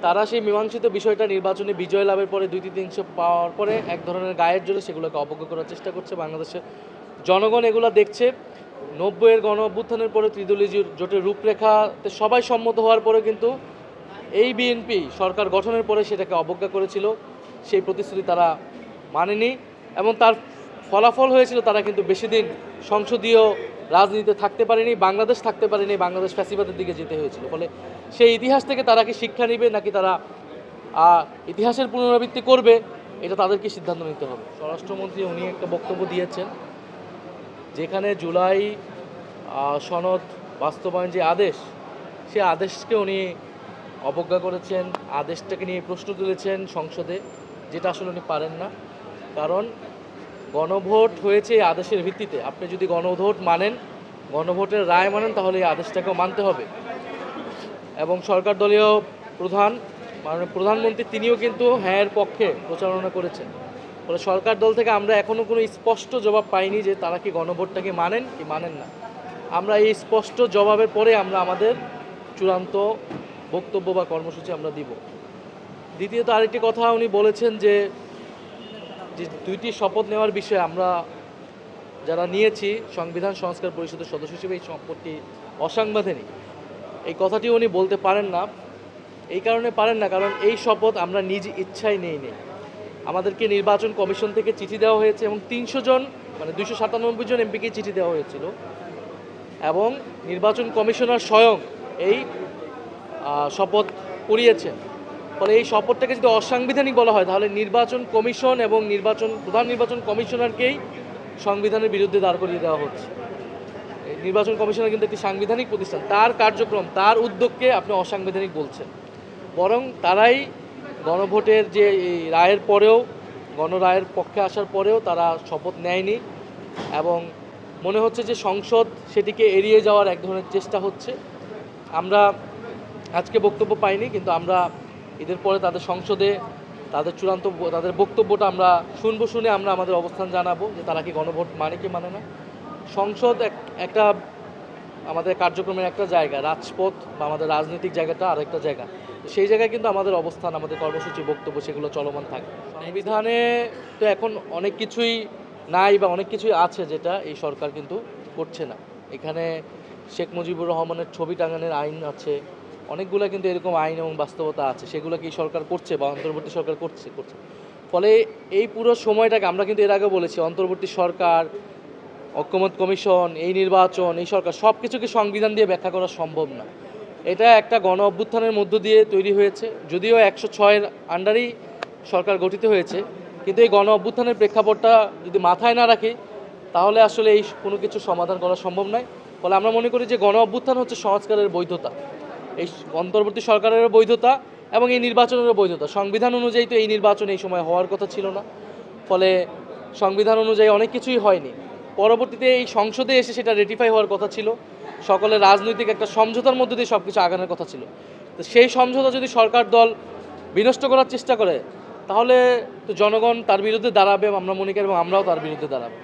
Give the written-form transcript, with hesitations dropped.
তারা সেই মীমাংসিত বিষয়টা নির্বাচনে বিজয় লাভের পরে ২-৩ পাওয়ার পরে এক ধরনের গায়ের জোরে সেগুলোকে অবজ্ঞা করার চেষ্টা করছে। বাংলাদেশের জনগণ এগুলো দেখছে। ৯০-এর গণ অভ্যুত্থানের পরে ত্রিদলীয় জোটের রূপরেখাতে সবাই সম্মত হওয়ার পরে কিন্তু এই বিএনপি সরকার গঠনের পরে সেটাকে অবজ্ঞা করেছিল। সেই প্রতিশ্রুতি তারা মানেনি এবং তার ফলাফল হয়েছিল তারা কিন্তু বেশি দিন সংসদীয় রাজনীতিতে থাকতে পারেনি, বাংলাদেশ থাকতে পারেনি, বাংলাদেশ ফ্যাসিবাদের দিকে যেতে হয়েছিল। ফলে সেই ইতিহাস থেকে তারা কি শিক্ষা নেবে নাকি তারা ইতিহাসের পুনরাবৃত্তি করবে, এটা তাদেরকে সিদ্ধান্ত নিতে হবে। স্বরাষ্ট্রমন্ত্রী উনি একটা বক্তব্য দিয়েছেন, যেখানে জুলাই সনদ বাস্তবায়ন যে আদেশ, সে আদেশকে উনি অবজ্ঞা করেছেন, আদেশটাকে নিয়ে প্রশ্ন তুলেছেন সংসদে, যেটা আসলে উনি পারেন না। কারণ গণভোট হয়েছে এই আদেশের ভিত্তিতে। আপনি যদি গণভোট মানেন, গণভোটের রায় মানেন, তাহলে এই আদেশটাকেও মানতে হবে। এবং সরকার দলীয় মাননীয় প্রধানমন্ত্রী তিনিও কিন্তু হ্যাঁর পক্ষে প্রচারণা করেছেন। ফলে সরকার দল থেকে আমরা এখনও কোনো স্পষ্ট জবাব পাইনি যে তারা কি গণভোটটাকে মানেন কি মানেন না। আমরা এই স্পষ্ট জবাবের পরে আমরা আমাদের চূড়ান্ত বক্তব্য বা কর্মসূচি আমরা দিব। দ্বিতীয়ত আরেকটি কথা উনি বলেছেন যে দুইটি শপথ নেওয়ার বিষয়ে আমরা যারা নিয়েছি সংবিধান সংস্কার পরিষদের সদস্য হিসেবে এই শপথটি অসাংবিধানিক, এই কথাটি উনি বলতে পারেন না। এই কারণে পারেন না কারণ এই শপথ আমরা নিজ ইচ্ছায় নেই। আমাদেরকে নির্বাচন কমিশন থেকে চিঠি দেওয়া হয়েছে এবং ৩০০ জন মানে ২৯৭ জন এমপিকে চিঠি দেওয়া হয়েছিল এবং নির্বাচন কমিশনার স্বয়ং এই শপথ করিয়েছেন। ফলে এই শপথটাকে যদি অসাংবিধানিক বলা হয় তাহলে নির্বাচন কমিশন এবং প্রধান নির্বাচন কমিশনারকেই সংবিধানের বিরুদ্ধে দাঁড় করিয়ে দেওয়া হচ্ছে। নির্বাচন কমিশনার কিন্তু একটি সাংবিধানিক প্রতিষ্ঠান, তার কার্যক্রম তার উদ্যোগকে আপনি অসাংবিধানিক বলছেন। বরং তারাই গণভোটের যে এই রায়ের পরেও, গণরায়ের পক্ষে আসার পরেও তারা শপথ নেয়নি এবং মনে হচ্ছে যে সংসদ সেটিকে এড়িয়ে যাওয়ার এক ধরনের চেষ্টা হচ্ছে। আমরা আজকে বক্তব্য পাইনি, কিন্তু আমরা ঈদের পরে তাদের সংসদে তাদের বক্তব্যটা আমরা শুনে আমরা আমাদের অবস্থান জানাবো যে তারা কি গণভোট মানে কি মানে না। সংসদ একটা আমাদের কার্যক্রমের একটা জায়গা, রাজপথ বা আমাদের রাজনৈতিক জায়গাটা আরেকটা জায়গা। সেই জায়গায় কিন্তু আমাদের অবস্থান, আমাদের কর্মসূচি, বক্তব্য সেগুলো চলমান থাকে। সংবিধানে তো এখন অনেক কিছুই নাই বা অনেক কিছুই আছে যেটা এই সরকার কিন্তু করছে না। এখানে শেখ মুজিবুর রহমানের ছবি টাঙানোর আইন আছে, অনেকগুলো কিন্তু এরকম আইন এবং বাস্তবতা আছে, সেগুলো কি সরকার করছে বা অন্তর্বর্তী সরকার করছে। ফলে এই পুরো সময়টাকে আমরা কিন্তু এর আগে বলেছি, অন্তর্বর্তী সরকার, ঐকমত্য কমিশন, এই নির্বাচন, এই সরকার সব কিছুকে সংবিধান দিয়ে ব্যাখ্যা করা সম্ভব না। এটা একটা গণ অভ্যুত্থানের মধ্য দিয়ে তৈরি হয়েছে, যদিও ১০৬-এর আন্ডারেই সরকার গঠিত হয়েছে, কিন্তু এই গণ অভ্যুত্থানের প্রেক্ষাপটটা যদি মাথায় না রাখি তাহলে আসলে এই কোনো কিছু সমাধান করা সম্ভব নয়। ফলে আমরা মনে করি যে গণ অভ্যুত্থান হচ্ছে সংস্কারের বৈধতা, এই অন্তর্বর্তী সরকারেরও বৈধতা এবং এই নির্বাচনেরও বৈধতা। সংবিধান অনুযায়ী তো এই নির্বাচন এই সময় হওয়ার কথা ছিল না, ফলে সংবিধান অনুযায়ী অনেক কিছুই হয়নি। পরবর্তীতে এই সংসদে এসে সেটা রেটিফাই হওয়ার কথা ছিল, সকলের রাজনৈতিক একটা সমঝোতার মধ্যে দিয়ে সব কিছু আগানোর কথা ছিল। তো সেই সমঝোতা যদি সরকার দল বিনষ্ট করার চেষ্টা করে তাহলে তো জনগণ তার বিরুদ্ধে দাঁড়াবে, আমরা মনে করি, এবং আমরাও তার বিরুদ্ধে দাঁড়াবো।